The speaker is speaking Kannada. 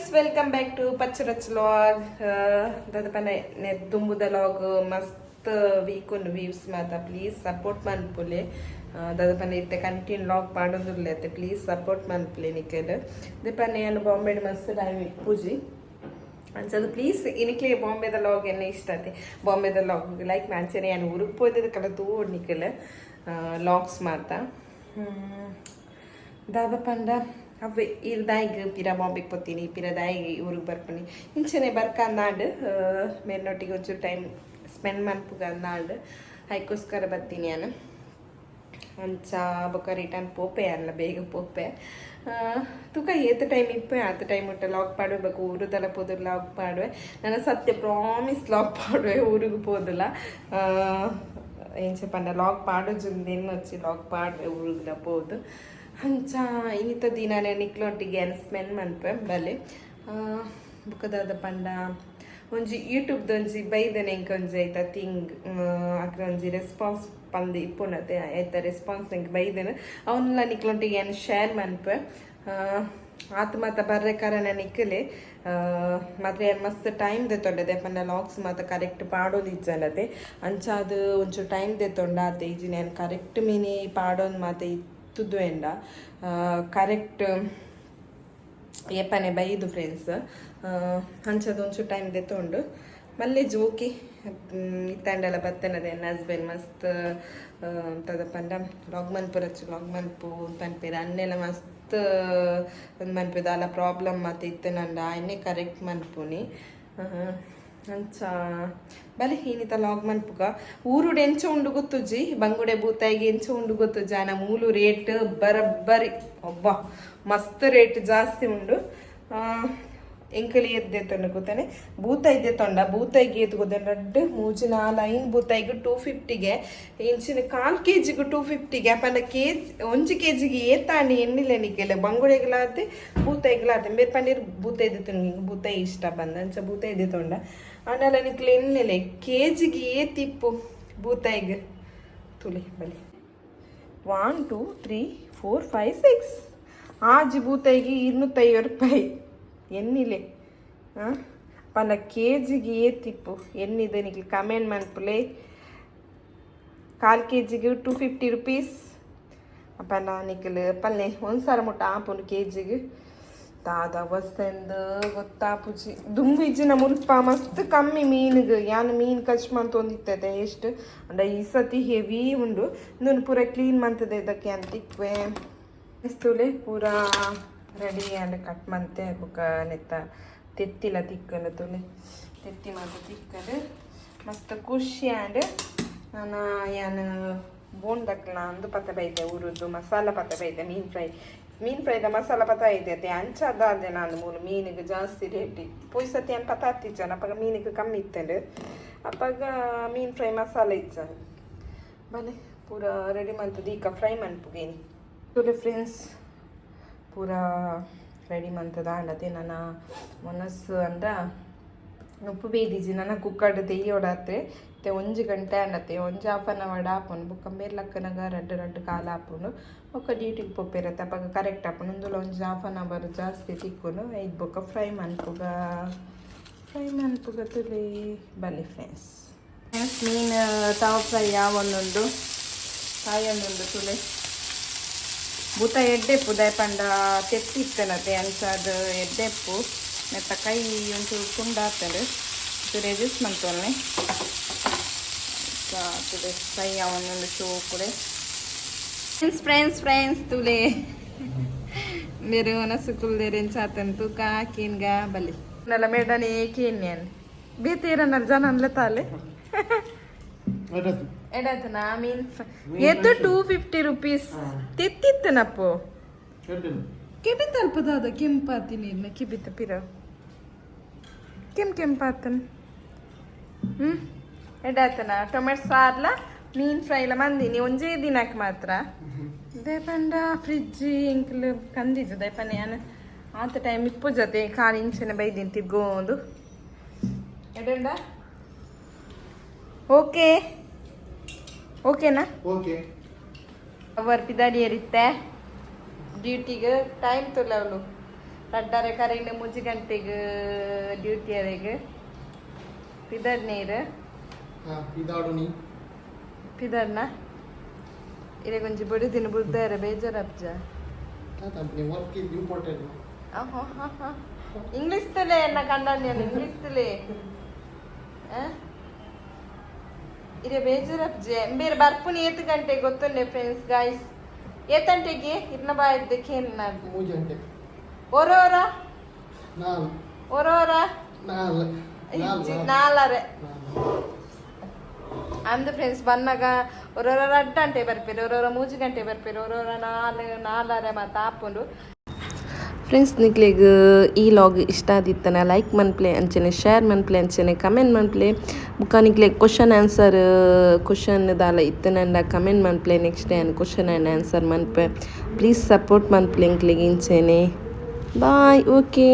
फ्रेंड्स वेलकम बैक टू पचरच व्लॉग दादा पण तुम्बुद व्लॉग मस्त वीकुन व्यूज माता प्लीज सपोर्ट मन्पुले दादा पण इत्ते कंटिन्यू व्लॉग पाडोंदुल्ले ते प्लीज सपोर्ट मन्पुले निकल दे पण यान बॉम्बे मस्त टाइम पूजी ಅಂಚದು ಪ್ಲೀಸ್ ಇನಿಕ್ಲೆ ಬಾಂಬೆದ ಲಾಗ್ ಎನ್ನ ಇಷ್ಟ ಆಯ್ತು ಬಾಂಬೆದ ಲಾಗ್ ಲೈಕ್ ಮ್ಯಾಂಚನೆ ನಾನು ಊರಿಗೆ ಹೋಯ್ತದ ಕಲ ತೂಡ್ ನಿಕ್ಕಲ ಲಾಗ್ಸ್ ಮಾತ ದಾದ ಪಂಡ ಅವೇ ಇರ್ದಾಯಿಗೆ ಪಿರ ಬಾಂಬೆಗೆ ಪೋತೀನಿ ಪಿರದಾಯಿಗೆ ಊರಿಗೆ ಬರ್ಪನಿ ಇಂಚನೆ ಬರ್ಕಂದಾಂಡು ಮೇರ್ನೊಟ್ಟಿಗೆ ಒಂಚೂರು ಟೈಮ್ ಸ್ಪೆಂಡ್ ಮನ್ಪುಗ ಅಂದಾಂಡು ಅದಕ್ಕೋಸ್ಕರ ಬರ್ತೀನಿ ನಾನು ಅಂಚ ಬೊಕ್ಕ ರಿಟರ್ನ್ ಪೋಪೆ ಅಲ್ಲ ಬೇಗ ಪೋಪೆ ತುಕ ಏತ್ ಟೈಮ್ ಇಪ್ಪೆ ಆತ ಟೈಮ್ ಉಂಟ ಲಾಗ್ ಪಾಡಬೇಕು ಊರುದೆಲ್ಲ ಪೋದು ಲಾಗ್ ಪಾಡುವೆ ನನ್ನ ಸತ್ಯ ಪ್ರಾಮಿಸ್ ಲಾಗ್ ಪಾಡುವೆ ಊರಿಗೆ ಪೋದಿಲ್ಲ ಏನ್ చెప్పండి ಲಾಗ್ ಪಾಡೋಜುಂದು ಏನು వచ్చి ಲಾಗ್ ಪಾಡುವೆ ಊರಿಗೆಲ್ಲ ಪೋದು ಅಂಚ ಇನ್ನಿತ ದಿನ ನಿಕ್ಲೊಟ್ಟಿಗೆ ಸ್ಪೆಂಡ್ ಮನ್ಪೆ ಬಲೆ ಬುಕ್ಕದಾದ ಪಂಡ ಒಂಜಿ ಯೂಟ್ಯೂಬ್ದ ಒಂಜಿ ಬೈದನೆ ಇಂಕ ಒಂಜಿ ಐತ ಥಿಂಗ್ ಅಕ್ರ ಒಂಜಿ ರೆಸ್ಪಾನ್ಸ್ ಪಂದು ಇಪ್ಪುನತೆ ಐತ ರೆಸ್ಪಾನ್ಸ್ ನಂಗೆ ಬೈದೆನು ಅವನ್ನೆಲ್ಲ ನಿಕ್ಲೊಟ್ಟಿಗೆ ಏನು ಶೇರ್ ಮನ್ಪೆ ಆತ ಮಾತ ಬರ್ರೆ ಕಾರಣ ನಿಕ್ಕಲೆ ಮಾತ್ರ ಏನು ಮಸ್ತ್ ಟೈಮ್ ದೆತ್ತೊಂಡದೆ ಪಂಡ ಲಾಗ್ಸ್ ಮಾತ ಕರೆಕ್ಟ್ ಪಾಡೋದು ಇಜ್ಜನತೆ ಅಂಚ ಅದು ಒಂಚೂರು ಟೈಮ್ ದೆತ್ತೊಂಡ ಆತ ಈಜಿ ನಾನು ಕರೆಕ್ಟ್ ಮೀನಿ ಪಾಡೋದು ಮಾತ ಇತ್ತುದು ಎಂಡ ಕರೆಕ್ಟ್ ಏಪನೆ ಬೈದು ಫ್ರೆಂಡ್ಸ್ ಅಂಚದು ಒಂಚೂರು ಟೈಮ್ ದೆತ್ತೊಂಡು ಮಲ್ಲೆ ಜೋಕಿ ಇತ್ತಂಡೆಲ್ಲ ಬತ್ತನದೆ ನನ್ನ ಹಸ್ಬೆಂಡ್ ಮಸ್ತ್ ತದ ಪಂಡ ಲಾಗ್ ಮನ್ಪುರಚ್ಚು ಲಾಗ್ ಮನ್ಪು ಪನ್ಪೇರ ಅನ್ನೆಲ್ಲ ಮಸ್ತ್ ಒಂದು ಮನ್ಪುದ ಅಲ್ಲ ಪ್ರಾಬ್ಲಮ್ ಮತ್ತೆ ಇತ್ತು ನಂಡ ಅನ್ನೆ ಕರೆಕ್ಟ್ ಮನ್ಪುನಿ ಅಂಚ ಬಲೆ ಏನಿತ ಲಾಗ್ ಮನ್ಪುಗ ಊರುಡು ಎಂಚ ಉಂಡು ಗೊತ್ತುಜಿ ಬಂಗುಡೆ ಬೂತಾಯಿಗೆ ಎಂಚ ಉಂಡು ಗೊತ್ತುಜಿ ಆನ ಮೂಲು ರೇಟ್ ಬರಬ್ಬರಿ ಒಬ್ಬ ಮಸ್ತ್ ರೇಟ್ ಜಾಸ್ತಿ ಉಂಡು ಎಂಕಲಿ ಎದ್ದೆತ್ತೊಂಡು ಗೊತ್ತಾನೆ ಬೂತಾಯಿದ್ದೆ ತೊಂಡ ಬೂತಾಯಿಗೆ ಎದ್ದು ಗೊತ್ತಾನೆ ರಡ್ಡು ಮೂಜಿನ ಲೈನ್ ಬೂತಾಯಿಗೆ 250ಗೆ ಇಂಚಿನ 1/4 kgಗೂ 250ಗೆ ಪಂಡ ಒಂಜಿ ಕೆಜಿಗೆ ಏತಾಂಡಿ ಎಣ್ಣಿಲ್ಲ ನಿಕ್ಕೆಲ್ಲ ಬಂಗುಡೆಗಳಾದೆ ಬೂತಾಯಿಗಳಾದೆ ಬೇರೆ ಪಂಡಿರು ಬೂತಾಯಿದ್ದೆ ತೊಂಡು ಹಿಂಗೆ ಬೂತಾಯಿ ಇಷ್ಟ ಬಂದ ಅಂಚ ಬೂತಾಯಿದ್ದೆ ತೊಂಡ ಆನೆಲ್ಲ ನಿಕ್ಲೆ ಎಣ್ಣಿಲ್ಲ ಕೆಜಿಗೆ ಏತಿಪ್ಪು ಬೂತಾಯಿಗೆ ತುಳಿ ಬಲಿ 1 2 3 4 5 6 ಆಜಿ ಬೂತಾಯಿಗೆ 250 ರೂಪಾಯಿ ಎನ್ನಿಲೆ ಪಂಡ ಕೆಜಿಗೆ ಏತಿಪ್ಪು ಎನ್ನಿದೆ ನಿಕ್ಲಿ ಕಮೆಂಟ್ ಮನ್ಪುಲೆ 1/4 kgಗೆ 250 ರೂಪೀಸ್ ಪಂಡ ನಿಕ್ಲು ಪಲ್ಲೆ ಒಂದ್ಸಾರ ಮುಟ್ಟ ಆಪುಂಡು ಕೆಜಿಗೆ ದಾದ ವಸ್ತೆಂದು ಗೊತ್ತಾಪುಜಿ ದುಂಬು ಇಜ್ಜಿನ ಮುಲ್ಪ ಮಸ್ತ್ ಕಮ್ಮಿ ಮೀನಿಗೆ ಯಾನು ಮೀನು ಕಚ್ ಮಂತೊಂದಿತ್ತೈತೆ ಎಷ್ಟು ಅಂಡ ಈ ಸತಿ ಹೆವಿ ಉಂಡು ಇದನ್ನು ಪೂರ ಕ್ಲೀನ್ ಮಂತದೆ ಇದಕ್ಕೆ ಅಂತಿಕ್ವೆ ಇಸ್ತುಲೆ ಪೂರಾ ರೆಡಿ ಆ್ಯಂಡ್ ಕಟ್ ಮಂತೆ ಬುಕ್ಕ ನೆತ್ತ ತೆತ್ತಿಲ ತಿಕ್ಕಲು ತುಲೆ ತೆತ್ತಿ ಮಾತ ತಿಕ್ಕಲು ಮಸ್ತ್ ಖುಷಿ ಆ್ಯಂಡ್ ನಾನು ಯಾನು ಬೋಂಡಕ್ಲ ಅಂದು ಪತ್ತ ಬೈತೆ ಊರದ್ದು ಮಸಾಲ ಪತ್ತ ಬೈತೆ ಮೀನು ಫ್ರೈದ ಮಸಾಲ ಪತ್ತ ಐತೆ ಅಂಚದಾದೆ ನಾನು ಮೂರು ಮೀನಿಗೆ ಜಾಸ್ತಿ ರೇಟ್ ಪೊಯ್ ಸತಿ ಏನು ಪತ್ತ ಹತ್ತಿಜ್ಜಾನ ಅಪ್ಪಾಗ ಮೀನಿಗೆ ಕಮ್ಮಿ ಇತ್ತಂಡು ಅಪ್ಪಾಗ ಮೀನು ಫ್ರೈ ಮಸಾಲ ಇಜ್ಜಾನ ಬಲೆ ಪೂರ ರೆಡಿ ಮಂತದ್ದು ಈಗ ಫ್ರೈ ಮನ್ಪುಗೇನಿ ತುಲೆ ಫ್ರೆಂಡ್ಸ್ ಪೂರಾ ರೆಡಿ ಮಂತದ ಅಂಡತೆ ನನ್ನ ಮನಸ್ಸು ಅಂದ ಉಪ್ಪು ಬೇಯ್ದಿಜಿ ನನ್ನ ಕುಕ್ಕರ್ಡ್ ತೆಯ್ಯೋಡಾತ್ರೆ ಮತ್ತೆ 1 ಗಂಟೆ ಅಂಡತೆ 1 ಹಾಫ್ ಅನ್ ಅವರ್ ಆಪುನು ಬುಕ್ಕ ಮೇರ್ಲಕ್ಕನಾಗ ರಡ್ಡು ಕಾಲು ಆಪುನು ಒಕ್ಕ ಡ್ಯೂಟಿಗೆ ಪೊಪ್ಪಿರತ್ತೆ ಅಪ್ಪಾಗ ಕರೆಕ್ಟ್ ಆಪುನು ಒಂದುಲ 1 ಹಾಫ್ ಅನ್ ಅವರ್ ಜಾಸ್ತಿ ತಿಕ್ಕುನು ಐದು ಬೊಕ್ಕ ಫ್ರೈ ಮನ್ಪುಗ ತುಲಿ ಬಲಿ ಫ್ರೆಂಡ್ಸ್ ಮೀನು ತಾವು ಫ್ರೈ ಯಾವೊಂದುಂಡು ಕಾಯೊಂದುಂಡು ತುಲೆ ಬೂತ ಎಡ್ಡೆಪ್ಪು ದಯಪಂಡ ತೆತ್ತಿತ್ತನತೆ ಅಂಚದು ಎಡ್ಡೆಪ್ಪು ನೆತ್ತ ಕೈ ಒಂಚೂರು ಕುಂಡಾತಡು ಚೂರು ಎಜಸ್ ಮಂತೊಲ್ನೆ ತುಲೆ ಫ್ರೈ ಅವನೊಂದು ಶೋ ಕೂಡ ಫ್ರೆಂಡ್ಸ್ ತುಲೆ ಬೇರೆ ಒನಸು ಕುಲ್ದೇರೇನು ಚಾತಂತು ಕಾಕಿನ್ಗ ಬಲಿ ನಲ್ಲ ಮೇಡನೆ ಕೇನ್ಯಾನ್ ಬೇತೇರನ್ನ ಜನ ಅನ್ಲೆ ತಾಲೆ ಎಡತನ ಮೀನ್ ಎದ್ದು 250 ರೂಪೀಸ್ ತೆತ್ತಿತ್ತನಪ್ಪು ಕೆಬಿತ ಅಲ್ಪದಾದ ಕೆಂಪಾತಿ ನೀರ್ನ ಕಿಬಿತ ಪಿರ ಕೆಂಪಾತನ ಎಡತನ ಟೊಮೆಟೊ ಸಾರ್ಲ ಮೀನ್ ಫ್ರೈಲ ಮಂದಿನಿ ಒಂಜೇ ದಿನಕ್ಕೆ ಮಾತ್ರ ದಯಪಂಡ ಫ್ರಿಜ್ ಇಂಕ್ಲು ಕಂದಿಜು ದಯಪನ ಏನು ಆತ ಟೈಮ್ ಇಪ್ಪು ಜೊತೆ ಕಾಲು ಇಂಚಿನ ಬೈದಿನ ತಿರ್ಗೋದು ಎಡಂಡ ಓಕೆನಾ ಓಕೆ ಅವರ್ ಪಿದಾಡಿ ಏರಿತ್ತೆ ಡ್ಯೂಟಿಗೆ ಟೈಮ್ ತೊಲೆ ಅವಳು ರಡ್ಡರೆ ಕರೆಯಿಂದ 3 ಗಂಟೆಗೆ ಡ್ಯೂಟಿ ಅರೆಗೆ ಪಿದರ್ ನೀರು ಪಿದರ್ನ ಇರೆ ಕೊಂಚ ಬಡಿ ದಿನ ಬುದ್ಧಾರೆ ಬೇಜಾರಪ್ಪ ಇಂಗ್ಲಿಷ್ ತಲೆ ಎನ್ನ ಕಂಡಾನೆ ಇಂಗ್ಲಿಷ್ ತಲೆ ಇರೆ ಬೇಜಾರಪ್ಪ ಬೇರೆ ಬರ್ಪುನಿ 8 ಗಂಟೆಗೆ ಗೊತ್ತುಂಡೆ ಫ್ರೆಂಡ್ಸ್ ಗಾಯ್ಸ್ 8 ಗಂಟೆಗೆ ಇರ್ನ ಬಾಯ್ದಕ್ಕೆ ಏನು 3 ಗಂಟೆ ಓರೋರ ನಾಲ್ಕರೆ ಅಂದು ಫ್ರೆಂಡ್ಸ್ ಬಂದಾಗ ಒರೊರ 2 ಗಂಟೆ ಬರ್ಪೇರು ಒರೊರ 3 ಗಂಟೆ ಬರ್ಪೇರು ಒರೊರ 4 ಮತ್ತು ಆಪುಂಡು ಫ್ರೆಂಡ್ಸ್ ನಿಕ್ಲಿಗೆ ಈ ಲಾಗ್ ಇಷ್ಟ ಆದಿತ್ತನ ಲೈಕ್ ಮನ್ಪ್ಲೆ ಅಂಚನೆ ಶೇರ್ ಮನ್ಪ್ಲೆ ಅಂಚನೆ ಕಮೆಂಟ್ ಮನ್ಪ್ಲೆ ಮುಖ ನಿಕ್ಲೆ ಕ್ವಶನ್ ದಾಲ ಇತ್ತನಂಡ ಕಮೆಂಟ್ ಮನ್ಪ್ಲೆ next day question and answer ಮನ್ಪೆ ಪ್ಲೀಸ್ ಸಪೋರ್ಟ್ ಮನ್ಪ್ಲೆ ಇಂಕ್ಲಿಗೆ ಇಂಚೆನೆ ಬಾಯ್ ಓಕೆ